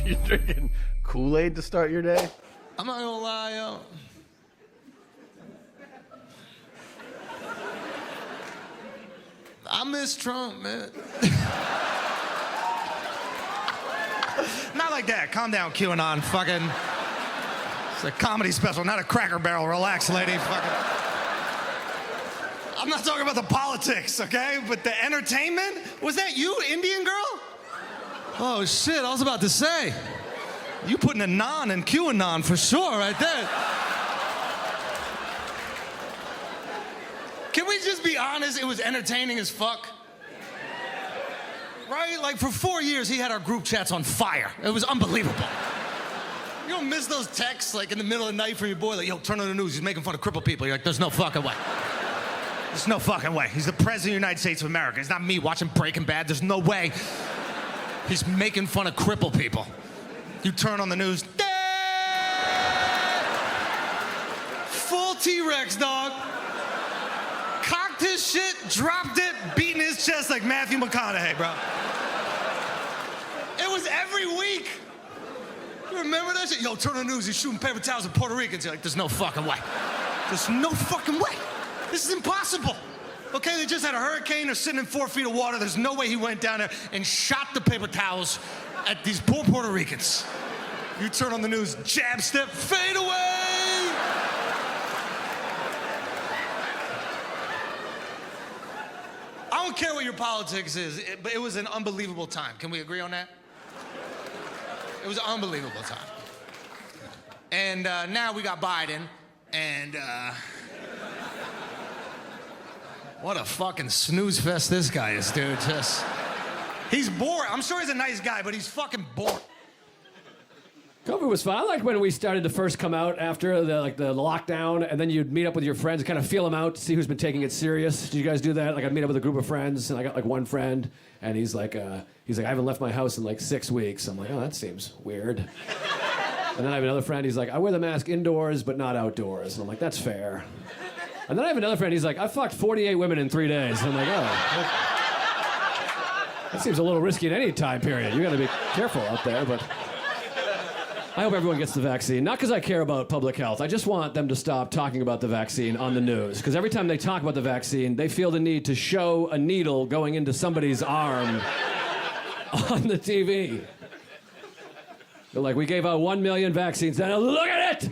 You drinking Kool-Aid to start your day? I'm not gonna lie, yo. I miss Trump, man. Not like that. Calm down, QAnon. Fucking. It's a comedy special, not a Cracker Barrel. Relax, lady. Fucking. I'm not talking about the politics, okay? But the entertainment? Was that you, Indian girl? Oh, shit. I was about to say. You putting a non in QAnon for sure right there. Can we just be honest? It was entertaining as fuck. Right? Like for 4 years, he had our group chats on fire. It was unbelievable. You don't miss those texts like in the middle of the night from your boy, like, yo, turn on the news, he's making fun of crippled people. You're like, there's no fucking way. There's no fucking way. He's the president of the United States of America. It's not me watching Breaking Bad. There's no way he's making fun of crippled people. You turn on the news, full T-Rex, dog. Cocked his shit, dropped it, beating his chest like Matthew McConaughey, bro. It was every week. You remember that shit? Yo, turn on the news, he's shooting paper towels at Puerto Ricans. You're like, there's no fucking way. There's no fucking way. This is impossible. Okay, they just had a hurricane, they're sitting in 4 feet of water. There's no way he went down there and shot the paper towels at these poor Puerto Ricans. You turn on the news, jab step, fade away. I don't care what your politics is, but it was an unbelievable time. Can we agree on that? It was an unbelievable time. And now we got Biden, and what a fucking snooze fest this guy is, dude. Just, he's bored. I'm sure he's a nice guy, but he's fucking bored. COVID was fun. I liked when we started to first come out after the lockdown, and then you'd meet up with your friends, kind of feel them out to see who's been taking it serious. Did you guys do that? Like I'd meet up with a group of friends, and I got like one friend, and he's like, I haven't left my house in like 6 weeks. I'm like, oh, that seems weird. And then I have another friend. He's like, I wear the mask indoors, but not outdoors. And I'm like, that's fair. And then I have another friend. He's like, I fucked 48 women in 3 days. And I'm like, oh, that seems a little risky in any time period. You got to be careful out there, but. I hope everyone gets the vaccine. Not because I care about public health. I just want them to stop talking about the vaccine on the news. Because every time they talk about the vaccine, they feel the need to show a needle going into somebody's arm on the TV. They're like, we gave out 1 million vaccines. Now look at it!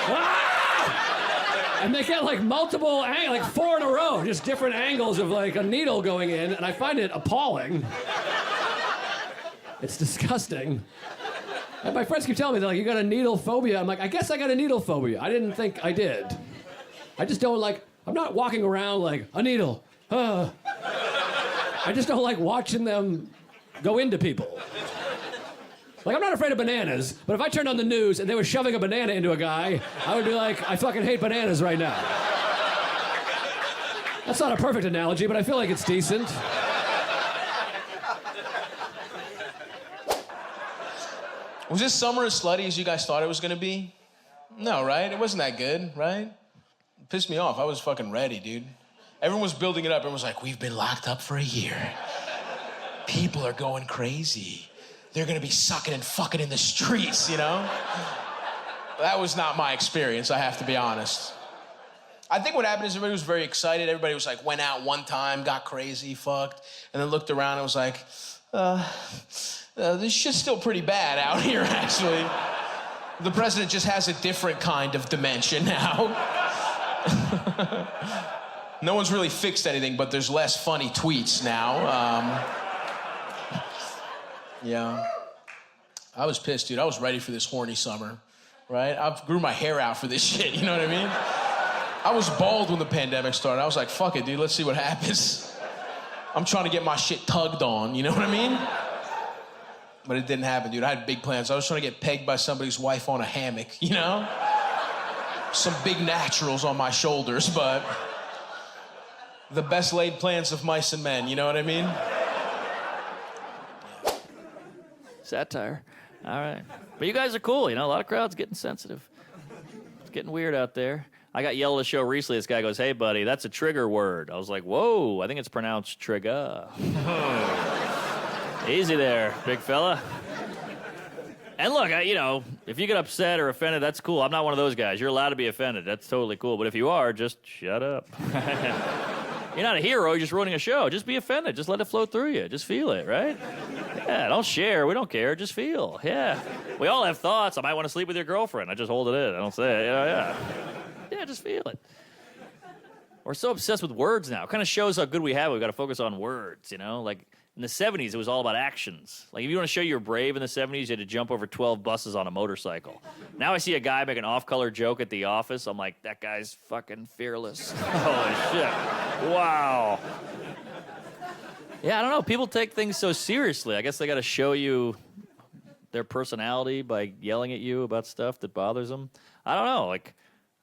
Ah! And they get like multiple, like 4 in a row, just different angles of like a needle going in. And I find it appalling. It's disgusting. And my friends keep telling me, they're like, you got a needle phobia. I'm like, I guess I got a needle phobia. I didn't think I did. I just don't like, I'm not walking around like, a needle. I just don't like watching them go into people. Like, I'm not afraid of bananas, but if I turned on the news and they were shoving a banana into a guy, I would be like, I fucking hate bananas right now. That's not a perfect analogy, but I feel like it's decent. Was this summer as slutty as you guys thought it was gonna be? No, right? It wasn't that good, right? It pissed me off. I was fucking ready, dude. Everyone was building it up. Everyone was like, we've been locked up for a year. People are going crazy. They're gonna be sucking and fucking in the streets, you know? That was not my experience, I have to be honest. I think what happened is everybody was very excited. Everybody was like, went out one time, got crazy, fucked, and then looked around and was like, this shit's still pretty bad out here, actually. The president just has a different kind of dimension now. No one's really fixed anything, but there's less funny tweets now. Yeah. I was pissed, dude. I was ready for this horny summer, right? I grew my hair out for this shit, you know what I mean? I was bald when the pandemic started. I was like, fuck it, dude, let's see what happens. I'm trying to get my shit tugged on, you know what I mean? But it didn't happen, dude. I had big plans. I was trying to get pegged by somebody's wife on a hammock, you know? Some big naturals on my shoulders, but the best laid plans of mice and men, you know what I mean? Satire. All right. But you guys are cool, you know? A lot of crowds getting sensitive. It's getting weird out there. I got yelled at a show recently. This guy goes, hey, buddy, that's a trigger word. I was like, whoa, I think it's pronounced trigger. Easy there, big fella. And look, if you get upset or offended, that's cool. I'm not one of those guys. You're allowed to be offended. That's totally cool. But if you are, just shut up. You're not a hero. You're just ruining a show. Just be offended. Just let it flow through you. Just feel it, right? Yeah, don't share. We don't care. Just feel. Yeah. We all have thoughts. I might want to sleep with your girlfriend. I just hold it in. I don't say it. Yeah. Yeah, just feel it. We're so obsessed with words now. It kind of shows how good we have it. We've got to focus on words, Like, in the 70s, it was all about actions. Like, if you want to show you're brave in the 70s, you had to jump over 12 buses on a motorcycle. Now I see a guy make an off-color joke at the office. I'm like, that guy's fucking fearless. Holy shit. Wow. Yeah, I don't know. People take things so seriously. I guess they got to show you their personality by yelling at you about stuff that bothers them. I don't know. Like,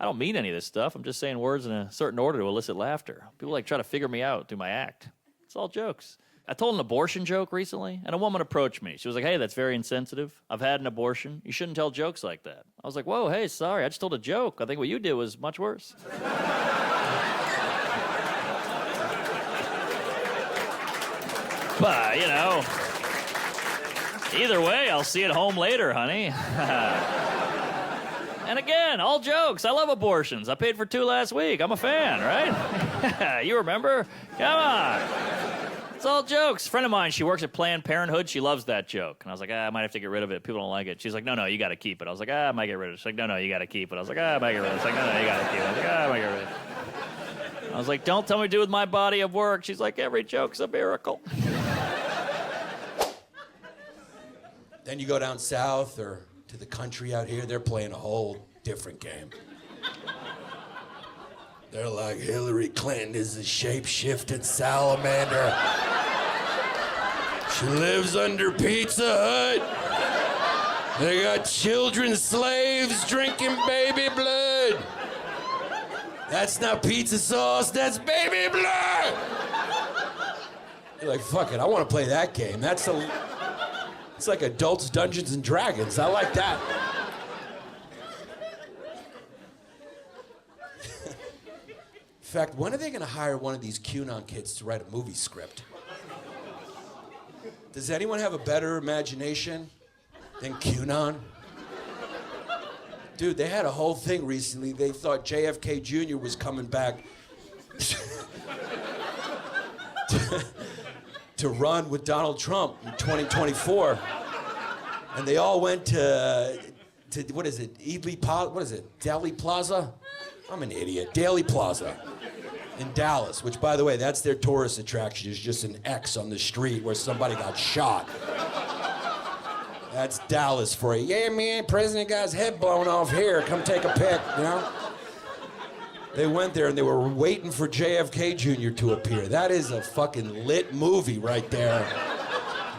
I don't mean any of this stuff. I'm just saying words in a certain order to elicit laughter. People try to figure me out through my act. It's all jokes. I told an abortion joke recently, and a woman approached me. She was like, hey, that's very insensitive. I've had an abortion. You shouldn't tell jokes like that. I was like, whoa, hey, sorry. I just told a joke. I think what you did was much worse. But, either way, I'll see you at home later, honey. And again, all jokes. I love abortions. I paid for 2 last week. I'm a fan, right? You remember? Come on. It's all jokes. A friend of mine, she works at Planned Parenthood. She loves that joke. And I was like, I might have to get rid of it. People don't like it. She's like, no, you got to keep it. I was like, I might get rid of it. She's like, no, you got to keep it. I was like, I might get rid of it. She's like, no, you got to keep it. I was like, I might get rid of it. I was like, don't tell me what to do with my body of work. She's like, every joke's a miracle. Then you go down south or to the country out here, they're playing a whole different game. They're like, Hillary Clinton is a shape-shifting salamander. She lives under Pizza Hut. They got children slaves drinking baby blood. That's not pizza sauce, that's baby blood. You're like, fuck it, I want to play that game. It's like adults Dungeons and Dragons. I like that. In fact, when are they going to hire one of these QAnon kids to write a movie script? Does anyone have a better imagination than QAnon? Dude, they had a whole thing recently. They thought JFK Jr. was coming back to run with Donald Trump in 2024. And they all went to what is it, Daley Plaza? I'm an idiot. Daley Plaza in Dallas, which, by the way, that's their tourist attraction, is just an X on the street where somebody got shot. That's Dallas for you. Yeah, man, president got his head blown off here. Come take a pic, They went there and they were waiting for JFK Jr. to appear. That is a fucking lit movie right there.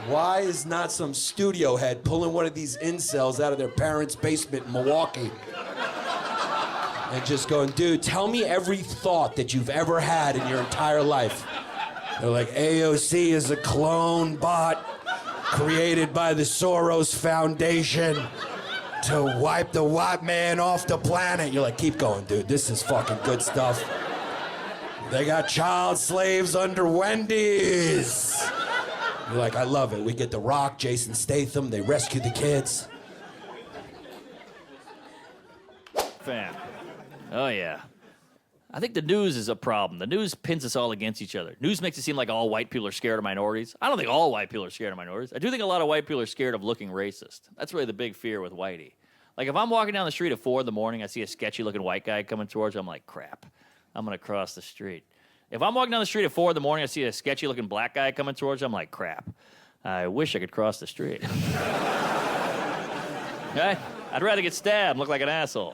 Why is not some studio head pulling one of these incels out of their parents' basement in Milwaukee and just going, dude, tell me every thought that you've ever had in your entire life. They're like, AOC is a clone bot created by the Soros Foundation to wipe the white man off the planet. You're like, keep going, dude. This is fucking good stuff. They got child slaves under Wendy's. You're like, I love it. We get The Rock, Jason Statham. They rescue the kids. Fan. Oh, yeah. I think the news is a problem. The news pins us all against each other. News makes it seem like all white people are scared of minorities. I don't think all white people are scared of minorities. I do think a lot of white people are scared of looking racist. That's really the big fear with whitey. Like, if I'm walking down the street at 4 in the morning, I see a sketchy-looking white guy coming towards me, I'm like, crap, I'm going to cross the street. If I'm walking down the street at 4 in the morning, I see a sketchy-looking black guy coming towards me, I'm like, crap, I wish I could cross the street. Okay? I'd rather get stabbed and look like an asshole.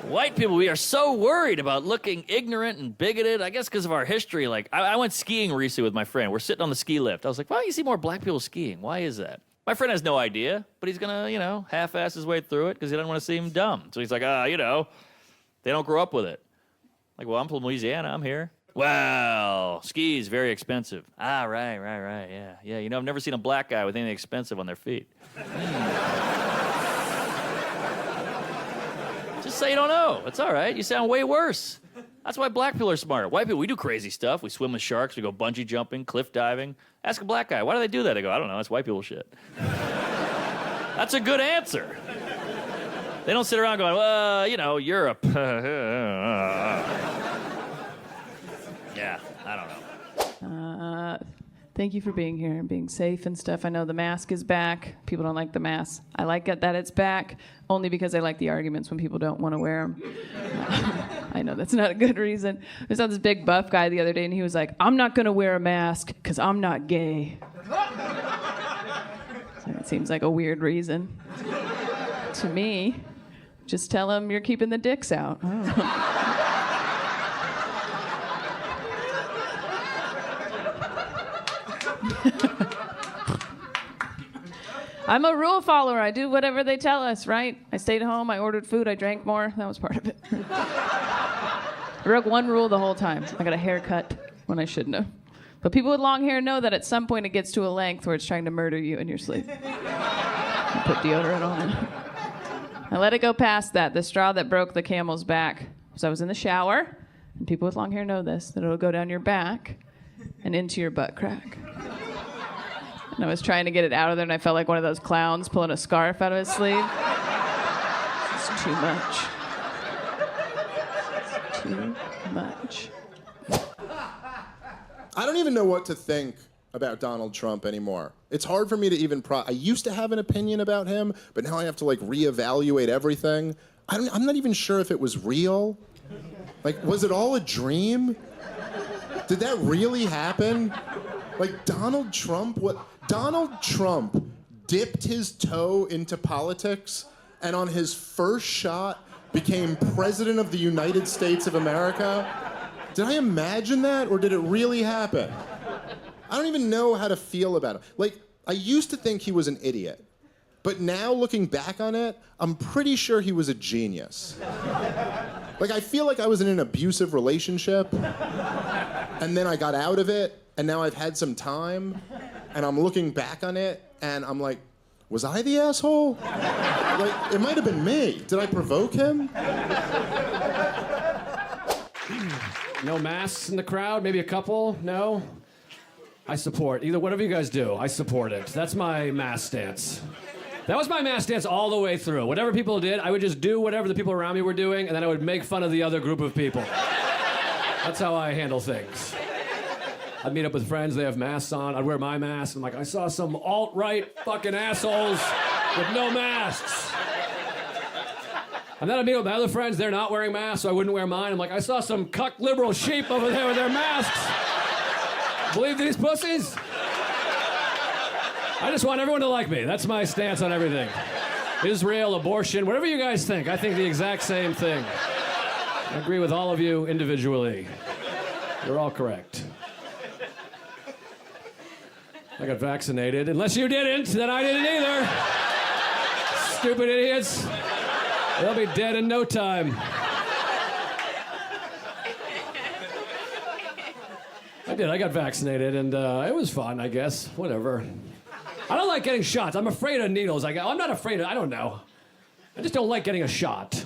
White people, we are so worried about looking ignorant and bigoted, I guess because of our history. Like, I went skiing recently with my friend. We're sitting on the ski lift. I was like, why don't you see more black people skiing? Why is that? My friend has no idea, but he's going to, half-ass his way through it because he doesn't want to seem dumb. So he's like, they don't grow up with it. Like, well, I'm from Louisiana. I'm here. Well, ski is very expensive. Ah, right, yeah. Yeah, I've never seen a black guy with anything expensive on their feet. Just say you don't know. It's all right. You sound way worse. That's why black people are smarter. White people, we do crazy stuff. We swim with sharks. We go bungee jumping, cliff diving. Ask a black guy, why do they do that? I go, I don't know. That's white people shit. That's a good answer. They don't sit around going, well, you know, Europe. Yeah, I don't know. Thank you for being here and being safe and stuff. I know the mask is back. People don't like the mask. I like it that it's back, only because I like the arguments when people don't want to wear them. I know that's not a good reason. I saw this big buff guy the other day, and he was like, I'm not going to wear a mask because I'm not gay. So it seems like a weird reason. To me, just tell him you're keeping the dicks out. I don't know. I'm a rule follower. I do whatever they tell us, right? I stayed home, I ordered food, I drank more. That was part of it. I broke one rule the whole time. I got a haircut when I shouldn't have. But people with long hair know that at some point it gets to a length where it's trying to murder you in your sleep. I put deodorant on it. I let it go past that. The straw that broke the camel's back was I was in the shower, and people with long hair know this, that it'll go down your back and into your butt crack. And I was trying to get it out of there, and I felt like one of those clowns pulling a scarf out of his sleeve. It's too much. Too much. I don't even know what to think about Donald Trump anymore. It's hard for me to even I used to have an opinion about him, but now I have to like reevaluate everything. I'm not even sure if it was real. Like, was it all a dream? Did that really happen? Like, Donald Trump dipped his toe into politics and on his first shot became president of the United States of America? Did I imagine that, or did it really happen? I don't even know how to feel about him. Like, I used to think he was an idiot, but now looking back on it, I'm pretty sure he was a genius. Like, I feel like I was in an abusive relationship, and then I got out of it, and now I've had some time, and I'm looking back on it, and I'm like, was I the asshole? Like, it might have been me. Did I provoke him? No masks in the crowd? Maybe a couple? No? I support. Either whatever you guys do, I support it. That's my mask stance. That was my mask stance all the way through. Whatever people did, I would just do whatever the people around me were doing, and then I would make fun of the other group of people. That's how I handle things. I'd meet up with friends, they have masks on, I'd wear my mask. I'm like, I saw some alt-right fucking assholes with no masks. And then I'd meet up with my other friends, they're not wearing masks, so I wouldn't wear mine. I'm like, I saw some cuck liberal sheep over there with their masks. Believe these pussies? I just want everyone to like me. That's my stance on everything. Israel, abortion, whatever you guys think, I think the exact same thing. I agree with all of you individually. You're all correct. I got vaccinated. Unless you didn't, then I didn't either. Stupid idiots. They'll be dead in no time. I did. I got vaccinated, and it was fun, I guess. Whatever. I don't like getting shots. I'm afraid of needles. I'm not afraid of... I don't know. I just don't like getting a shot.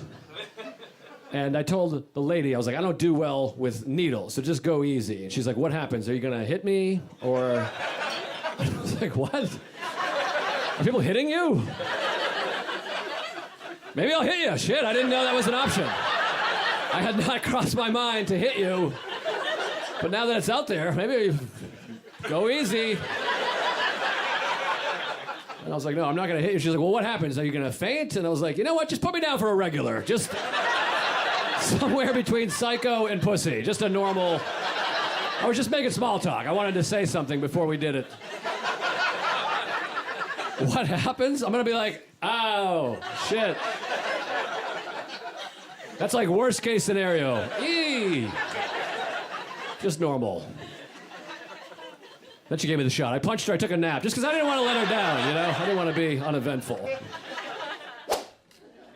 And I told the lady, I was like, I don't do well with needles, so just go easy. And she's like, what happens? Are you going to hit me? Or... I was like, what? Are people hitting you? Maybe I'll hit you. Shit, I didn't know that was an option. I had not crossed my mind to hit you. But now that it's out there, maybe go easy. And I was like, no, I'm not going to hit you. She's like, well, what happens? Are you going to faint? And I was like, you know what? Just put me down for a regular. Just somewhere between psycho and pussy. Just a normal... I was just making small talk. I wanted to say something before we did it. What happens? I'm going to be like, ow, shit. That's like worst case scenario. Eee. Just normal. Then she gave me the shot. I punched her, I took a nap, just because I didn't want to let her down, you know? I didn't want to be uneventful.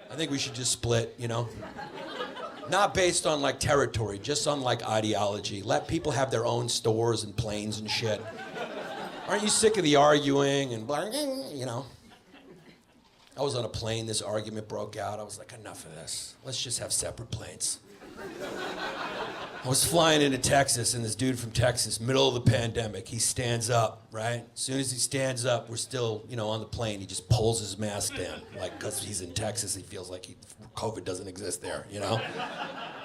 I think we should just split, you know? Not based on, like, territory, just on, like, ideology. Let people have their own stores and planes and shit. Aren't you sick of the arguing and blah, you know? I was on a plane, this argument broke out. I was like, enough of this. Let's just have separate planes. I was flying into Texas, and this dude from Texas, middle of the pandemic, he stands up, right? As soon as he stands up, we're still, on the plane. He just pulls his mask down, like, because he's in Texas, he feels like COVID doesn't exist there,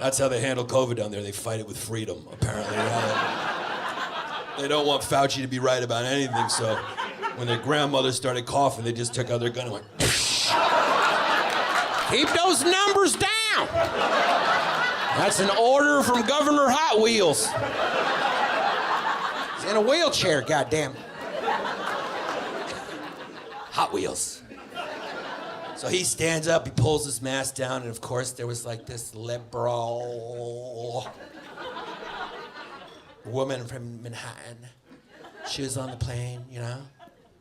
That's how they handle COVID down there. They fight it with freedom, apparently. They don't want Fauci to be right about anything, so when their grandmother started coughing, they just took out their gun and went, keep those numbers down! That's an order from Governor Hot Wheels. He's in a wheelchair, goddamn. Hot Wheels. So he stands up, he pulls his mask down, and of course there was like this liberal woman from Manhattan. She was on the plane,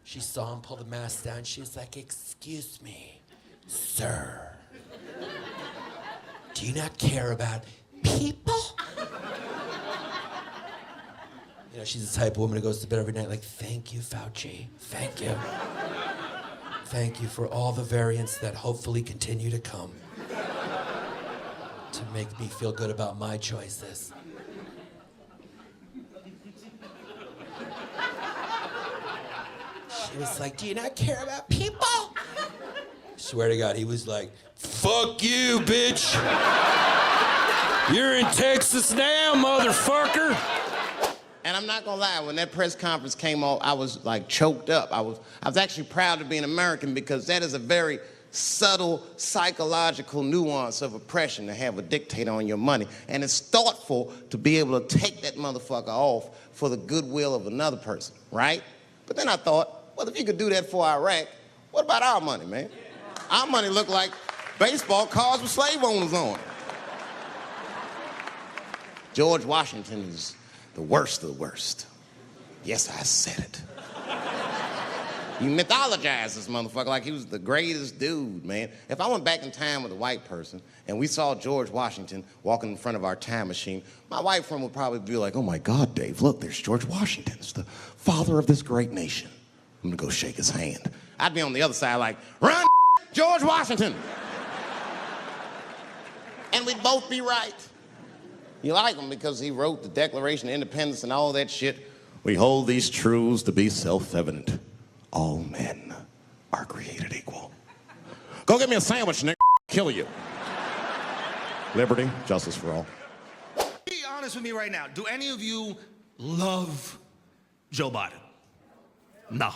She saw him pull the mask down. She was like, excuse me, sir. Do you not care about people? She's the type of woman who goes to bed every night like, thank you, Fauci. Thank you. Thank you for all the variants that hopefully continue to come to make me feel good about my choices. She was like, do you not care about people? Swear to God, he was like, fuck you, bitch. You're in Texas now, motherfucker. And I'm not gonna lie, when that press conference came on, I was like choked up. I was actually proud to be an American because that is a very subtle psychological nuance of oppression to have a dictator on your money. And it's thoughtful to be able to take that motherfucker off for the goodwill of another person, right? But then I thought, well, if you could do that for Iraq, what about our money, man? Our money looked like baseball cards with slave owners on it. George Washington is the worst of the worst. Yes, I said it. You mythologize this motherfucker like he was the greatest dude, man. If I went back in time with a white person and we saw George Washington walking in front of our time machine, my white friend would probably be like, oh my God, Dave, look, there's George Washington. It's the father of this great nation. I'm gonna go shake his hand. I'd be on the other side like, run, George Washington. And we'd both be right. You like him because he wrote the Declaration of Independence and all that shit. We hold these truths to be self-evident. All men are created equal. Go get me a sandwich, nigga. Kill you. Liberty, justice for all. Be honest with me right now. Do any of you love Joe Biden? No.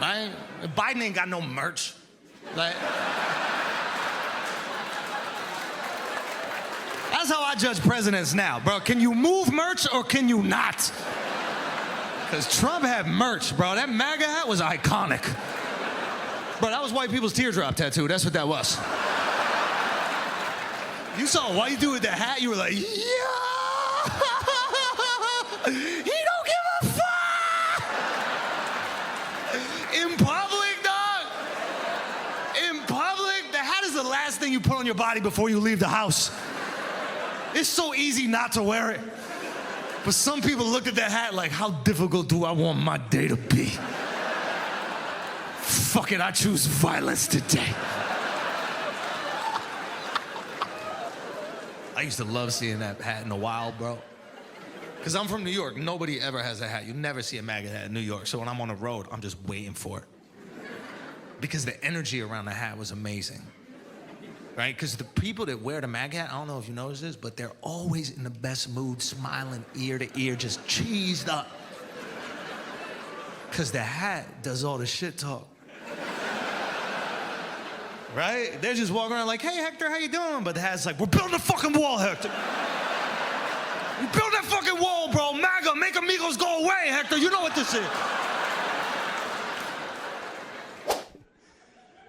Right? Biden ain't got no merch. Like, that's how I judge presidents now, bro. Can you move merch or can you not? Because Trump had merch, bro. That MAGA hat was iconic. Bro, that was white people's teardrop tattoo. That's what that was. You saw a white dude with that hat, you were like, yeah! He don't give a fuck! In public, dog. In public, the hat is the last thing you put on your body before you leave the house. It's so easy not to wear it. But some people looked at that hat like, how difficult do I want my day to be? Fuck it, I choose violence today. I used to love seeing that hat in the wild, bro. Because I'm from New York. Nobody ever has a hat. You never see a MAGA hat in New York. So when I'm on the road, I'm just waiting for it. Because the energy around the hat was amazing. Right? Because the people that wear the MAGA hat, I don't know if you notice this, but they're always in the best mood, smiling ear to ear, just cheesed up. Because the hat does all the shit talk. Right? They're just walking around like, hey, Hector, how you doing? But the hat's like, we're building a fucking wall, Hector. We build that fucking wall, bro. MAGA, make amigos go away, Hector. You know what this is.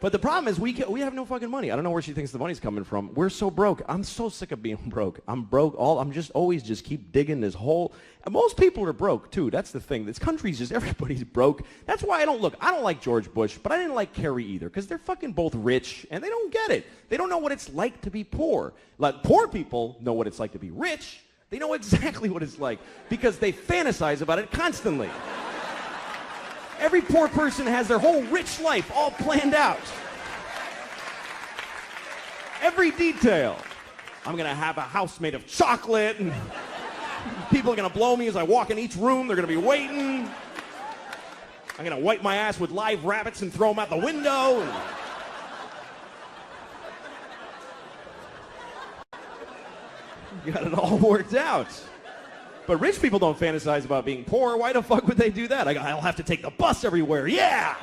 But the problem is we have no fucking money. I don't know where she thinks the money's coming from. We're so broke. I'm so sick of being broke. I'm broke. I'm just always just keep digging this hole. And most people are broke too. That's the thing. This country's just everybody's broke. That's why I don't like George Bush, but I didn't like Kerry either because they're fucking both rich and they don't get it. They don't know what it's like to be poor. Like poor people know what it's like to be rich. They know exactly what it's like because they fantasize about it constantly. Every poor person has their whole rich life all planned out. Every detail. I'm gonna have a house made of chocolate, and people are gonna blow me as I walk in each room. They're gonna be waiting. I'm gonna wipe my ass with live rabbits and throw them out the window. And... got it all worked out. But rich people don't fantasize about being poor. Why the fuck would they do that? I'll have to take the bus everywhere. Yeah!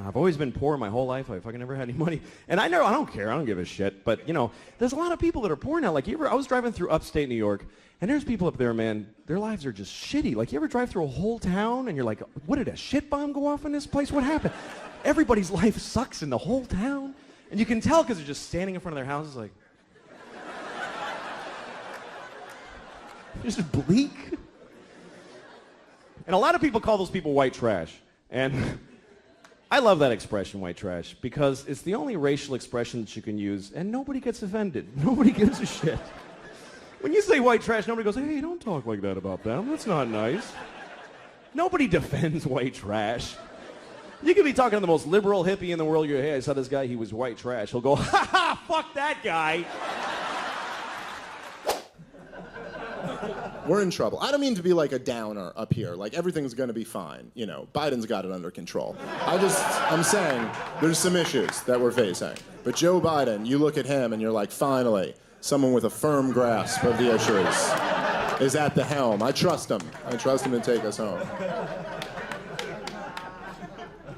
I've always been poor my whole life. I fucking never had any money. And I don't care. I don't give a shit. But, you know, there's a lot of people that are poor now. Like, I was driving through upstate New York, and there's people up there, man, their lives are just shitty. Like, you ever drive through a whole town, and you're like, what, did a shit bomb go off in this place? What happened? Everybody's life sucks in the whole town. And you can tell because they're just standing in front of their houses like... just bleak. And a lot of people call those people white trash. And I love that expression, white trash, because it's the only racial expression that you can use, and nobody gets offended. Nobody gives a shit. When you say white trash, nobody goes, hey, don't talk like that about them. That's not nice. Nobody defends white trash. You could be talking to the most liberal hippie in the world. You go, hey, I saw this guy, he was white trash. He'll go, ha ha, fuck that guy. We're in trouble. I don't mean to be like a downer up here. Like, everything's gonna be fine. You know, Biden's got it under control. I'm saying there's some issues that we're facing. But Joe Biden, you look at him and you're like, finally, someone with a firm grasp of the issues is at the helm. I trust him. I trust him to take us home.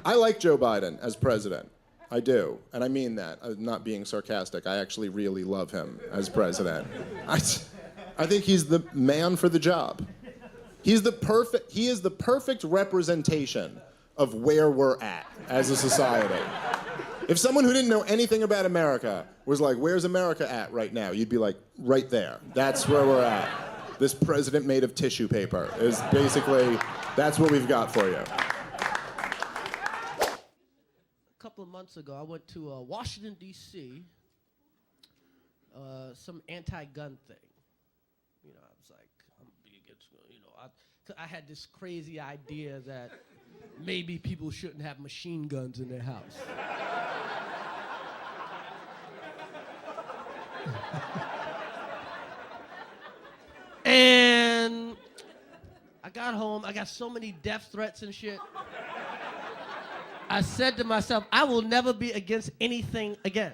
I like Joe Biden as president. I do. And I mean that. I'm not being sarcastic. I actually really love him as president. I think he's the man for the job. He is the perfect representation of where we're at as a society. If someone who didn't know anything about America was like, where's America at right now? You'd be like, right there. That's where we're at. This president made of tissue paper is basically, that's what we've got for you. A couple of months ago, I went to Washington, D.C., some anti-gun thing. You know, I was like, I'm big against, you know, I had this crazy idea that maybe people shouldn't have machine guns in their house. And I got home, I got so many death threats and shit. I said to myself, I will never be against anything again.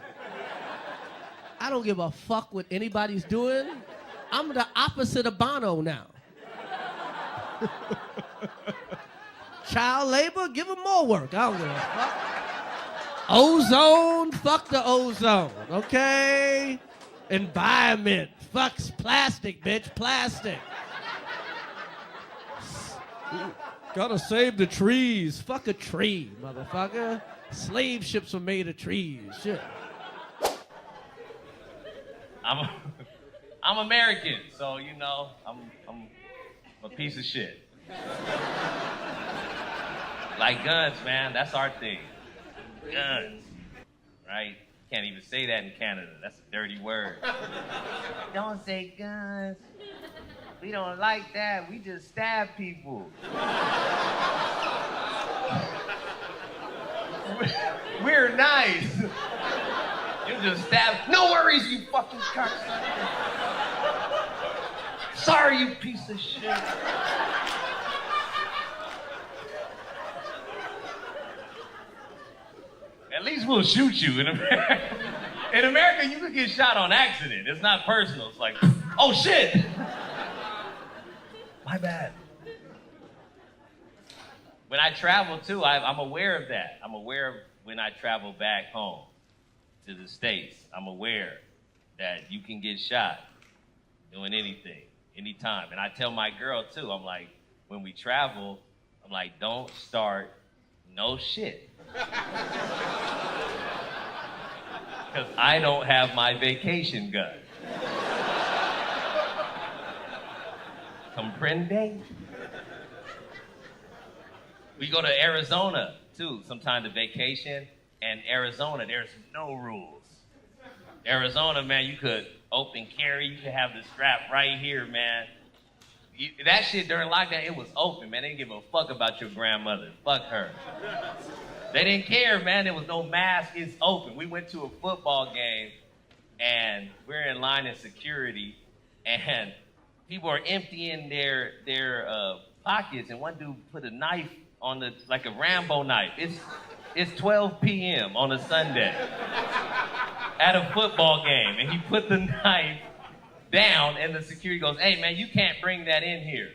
I don't give a fuck what anybody's doing. I'm the opposite of Bono now. Child labor, give them more work. I don't give a fuck. Ozone, fuck the ozone, okay? Environment, fuck plastic, bitch, plastic. Gotta save the trees. Fuck a tree, motherfucker. Slave ships were made of trees. Shit. I'm American, so you know I'm a piece of shit. Like guns, man. That's our thing. Guns, right? Can't even say that in Canada. That's a dirty word. Don't say guns. We don't like that. We just stab people. We're nice. You just stab. No worries, you fucking cocksucker. Sorry, you piece of shit. At least we'll shoot you in America. In America, you could get shot on accident. It's not personal. It's like, oh shit. My bad. When I travel too, I'm aware of that. I'm aware of when I travel back home to the States. I'm aware that you can get shot doing anything, anytime. And I tell my girl too, I'm like, when we travel, I'm like, don't start no shit. Because I don't have my vacation gun. Comprende? We go to Arizona, too, sometime to vacation. And Arizona, there's no rules. Arizona, man, you could open carry. You could have the strap right here, man. That shit during lockdown, it was open, man. They didn't give a fuck about your grandmother. Fuck her. They didn't care, man. There was no mask. It's open. We went to a football game, and we're in line in security, and people are emptying their pockets, and one dude put a knife on like a Rambo knife. It's 12 p.m. on a Sunday at a football game, and he put the knife down, and the security goes, "Hey, man, you can't bring that in here."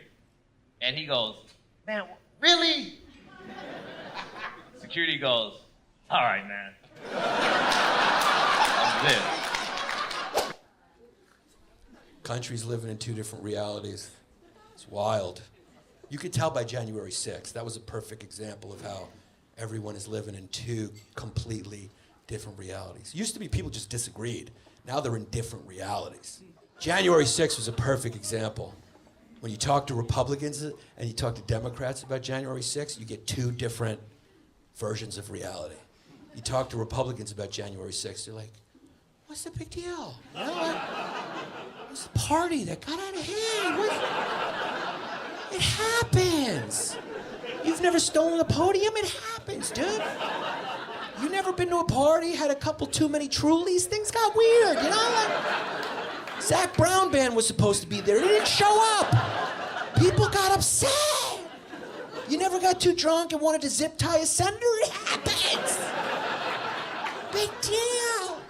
And he goes, "Man, really?" Security goes, "All right, man." That's it. Countries living in two different realities. It's wild. You could tell by January 6th. That was a perfect example of how everyone is living in two completely different realities. It used to be people just disagreed. Now they're in different realities. January 6th was a perfect example. When you talk to Republicans and you talk to Democrats about January 6th, you get two different versions of reality. You talk to Republicans about January 6th, they're like, what's the big deal? You know, like, it was a party that got out of hand. It happens. You've never stolen a podium? It happens, dude. You never been to a party, had a couple too many Trulies? Things got weird, you know? Like, Zach Brown Band was supposed to be there. They didn't show up. People got upset. You never got too drunk and wanted to zip tie a senator? It happens. Big deal.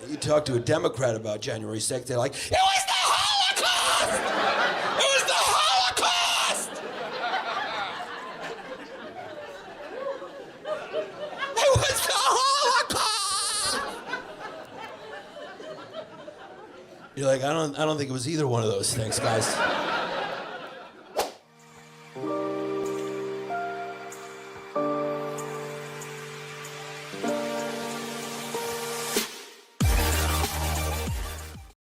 You talk to a Democrat about January 6th, they're like, it was the Holocaust! It was the Holocaust! It was the Holocaust! You're like, I don't think it was either one of those things, guys.